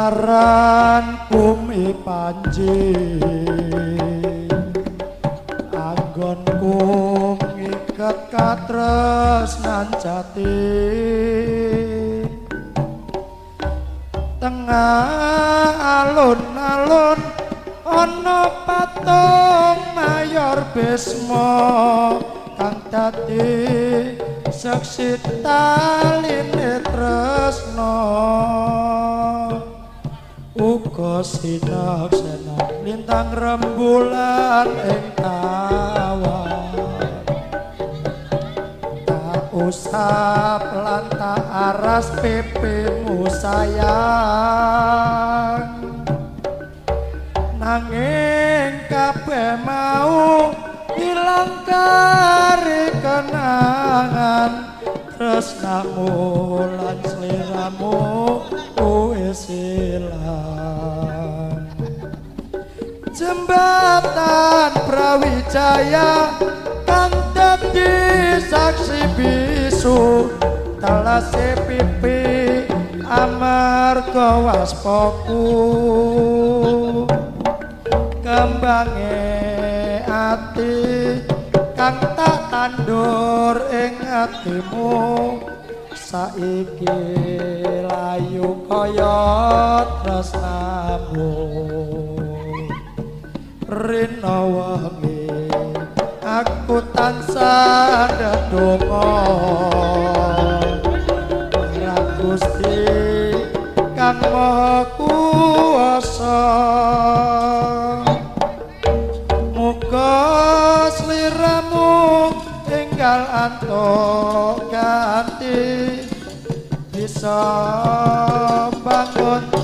aran bumi panji anggonku ngiket katresnan jati tengah alun-alun ana patung mayor Bisma kang dadi saksi taline tresna uga sinaksena lintang rembulan ing tawa tak usap lan tak aras pipimu sayang nanging kabeh mau ilang kari kenangan tresnamu lan sliramu wis ilang jembatan Brawijaya kang dadi saksi bisu telase pipi amarga waspaku kembange ati kang tak tandur ing atimu saiki layu kaya tresnamu rina wengi aku tansah ndedonga marang Gusti kang Maha Kuwasa muga sliramu enggal antuk ganti bisa bangun